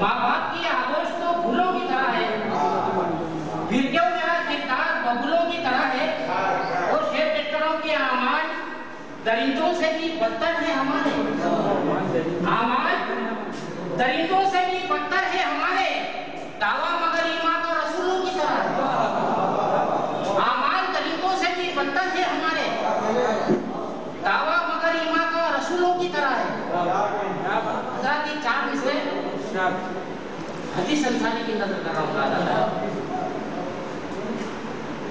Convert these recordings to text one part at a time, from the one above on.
माँ बाप की आगोश तो फूलों की तरह है, फिर क्यों मेरा किरदार बबूलों की तरह है। और शेर पेशकरों के आमाल दरिंदों से भी बदतर है हमारे, आमाल दरिंदों से भी बदतर है हमारे, दावा मगर ईमान का रसूलों की तरह है। आमाल दरिंदों से भी बदतर है हमारे, दावा मगर ईमान का रसूलों की तरह है। हज़रत की चार मिसरे हदीस अंसारी की नजर कर रहा हूँ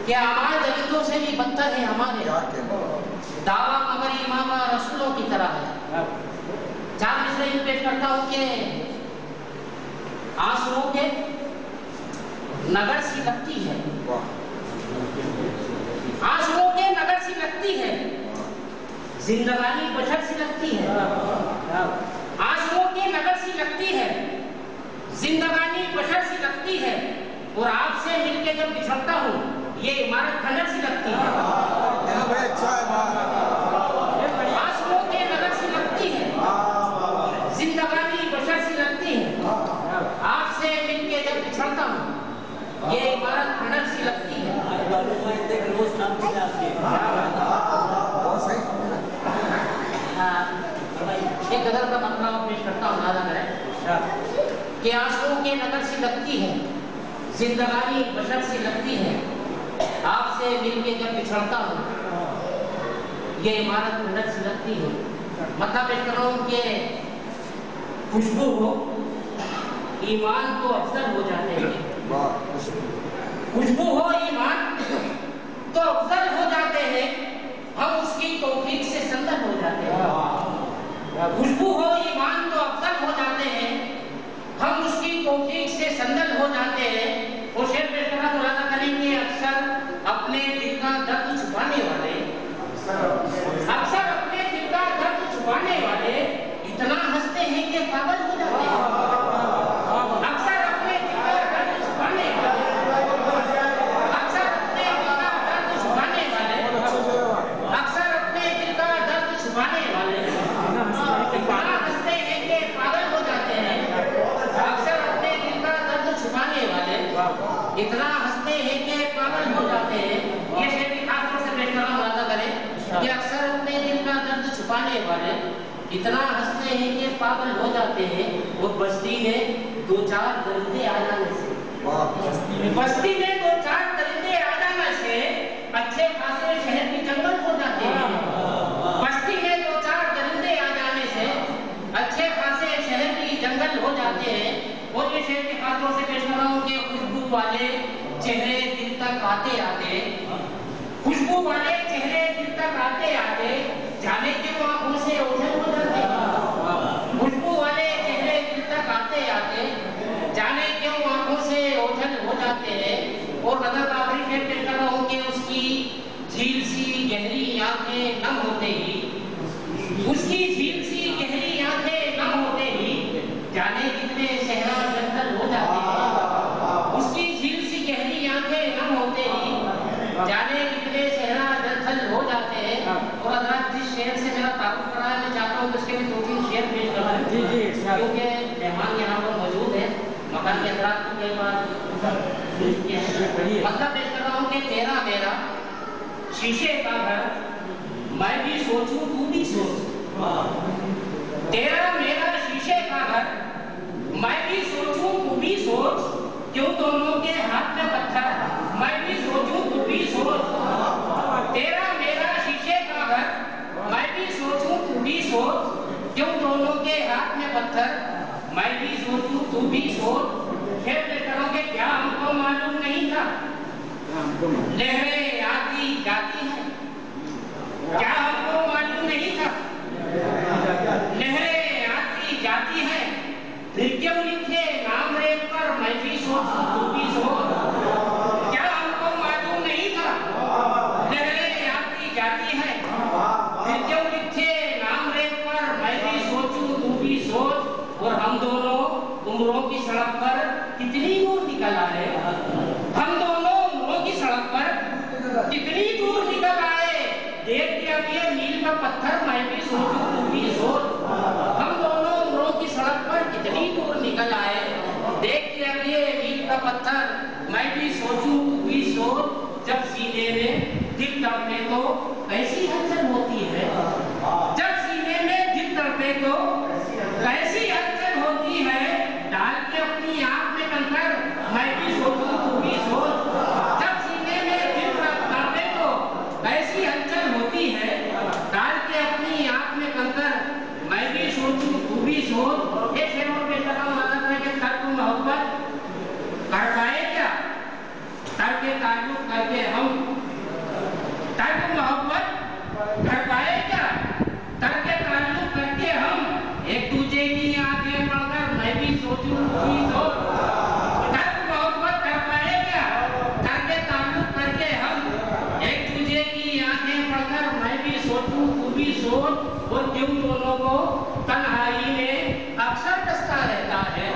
कि आमाल दरिंदों से भी बदतर है हमारे, दावा मगर ईमान का रसूलों की तरह है। चार मिसरे यूं पेश करता हूँ कि आंसुओं के नगर सी लगती है, आंसुओं के नगर सी लगती है, जिंदगानी बशर सी लगती है। आंसुओं के नगर सी लगती है, जिंदगानी बशर सी लगती है, और आपसे मिलके जब बिछड़ता हूँ ये इमारत खंडर सी लगती है। आंसुओं के नगर सी लगती है, जिंदगानी बशर सी लगती है, आपसे मिलके जब बिछड़ता हूँ ये इमारत खंडर सी लगती है। एक गजल का मसला पेश करता हूँ, अंदाजा करें कि आंसुओं के नगर सी लगती है, जिंदगानी बशर सी लगती है, आपसे मिलके जब बिछड़ता हूँ ये इमारत खंडर सी लगती है। मतलब पेश कर रहा हूँ कि खुशबू हो ईमान तो अफसर हो जाते हैं, खुशबू हो ईमान तो अफसर हो जाते हैं, हम उसकी तौफीक से संदर हो जाते हैं। खुशबू हो ईमान तो अफसर हो जाते हैं, हम उसकी तौफीक से संदर हो जाते हैं। और शेर पेश करना मुलाजा करेंगे अक्सर अपने दिल का दर्द छुपाने वाले, अक्सर अपने दिल का दर्द छुपाने वाले इतना हंसते हैं कि पागल हो जाते हैं। अक्सर अपने दिल का दर्द छुपाने वाले, अक्सर अपने दिल का दर्द छुपाने वाले, अक्सर अपने दिल का दर्द छुपाने वाले इतना हंसते हैं कि पागल हो जाते हैं। अक्सर अपने दिल का दर्द छुपाने वाले इतना हंसते हैं कि पागल हो जाते हैं। ये शेर की खास तौर से पेश करना मुलाजा करें कि अक्सर अपने दिल का दर्द छुपाने वाले इतना हंसते हैं कि पागल हो जाते हैं। और बस्ती में दो चार दरिंदे आ जाने से, बस्ती में दो चार दरिंदे आ जाने से अच्छे खासे शहर की जंगल हो जाते हैं। बस्ती में दो चार दरिंदे आ जाने से अच्छे खासे शहर की जंगल हो जाते हैं। और ये शेर की खास तौर से पेश कर रहा हूँ कि खुशबू वाले चेहरे दिल तक आते आते, खुशबू वाले चेहरे दिल तक आते आते जाने क्यों आंखों से ओझल हो जाते हैं। खुशबू वाले चेहरे दिल तक आते आते जाने क्यों आंखों से ओझल हो जाते हैं। और गजल का आखिरी शेर पेश कर रहा हूँ कि उसकी झील सी गहरी आंखें नम होते ही, उसकी झील सी गहरी आंखें नम होते ही जाने कितने सहरा जंगल हो जाते हैं। उसकी झील सी गहरी आंखें नम होते ही जाने कितने सहरा जंगल हो जाते हैं। और हज़रत जिस शेर से मेरा ताल्लुक पड़ा है मैं चाहता हूँ कि उसके भी दो तीन शेर पेश करना, क्योंकि मेहमान यहाँ पर मौजूद है, मकान के अंदर कई बार मतलब पेश कर रहा हूँ कि तेरा मेरा शीशे का घर, मैं भी सोचूं तू भी सोच, तेरा मेरा शीशे का घर, मैं भी सोचूं तू भी सोच, क्यों दोनों के हाथ में पत्थर, मैं भी सोचूं तू भी सोच। तेरा मेरा शीशे का घर, मैं भी सोचूं तू भी सोच, क्यों दोनों के हाथ में पत्थर, मैं भी सोचूं तू भी सोच। फिर करोगे क्या हमको मालूम नहीं था लहरें आती जाती हैं, क्या हमको मालूम नहीं था लहरें आती जाती हैं, फिर क्यों लिखे नाम रेत पर मैं भी सोचूं तू भी सोच। क्या हमको मालूम नहीं था लहरें आती जाती हैं, फिर क्यों लिखे नाम रेत पर मैं भी सोचूं तू भी सोच। और हम दोनों उम्रों की सड़क पर कितनी दूर निकल आए, हम दोनों उम्रों की सड़क पर कितनी दूर निकल आए, देख के अब ये मील का पत्थर मैं भी सोचूं तू भी सोच। हम दोनों उम्रों की सड़क पर कितनी दूर نکل آئے. دیکھ کے اب یہ اینٹ کا پتھر میں بھی سوچوں تو بھی سوچ. جب سینے میں دل تڑپے تو کیسی ہلچل ہوتی ہے. جب سینے میں دل تڑپے تو کیسی ہلچل ہوتی ہے. ڈال کے اپنی آنکھ میں کنکر میں بھی سوچوں تو بھی سوچ. جب سینے میں دل تڑپے تو کیسی ہلچل ہوتی ہے. ڈال کے اپنی آنکھ میں کنکر میں بھی سوچوں تو بھی سوچ. ایک شعر میں لگا مطلب ہے کہ ترک محبت کر پائے کیا. ترک تعلق کر کے ہم ترک محبت کر پائے کیا. ترک تعلق کر کے ہم ایک دوسرے کی آنکھیں پڑھ کر میں بھی سوچوں تو بھی سوچ. ترک محبت کر پائے کیا. ترک تعلق کر کے ہم ایک دوسرے کی آنکھیں پڑھ کر میں بھی سوچوں تو بھی سوچ. اور کیوں دونوں کو تنہائی میں اکثر دستہ رہتا ہے.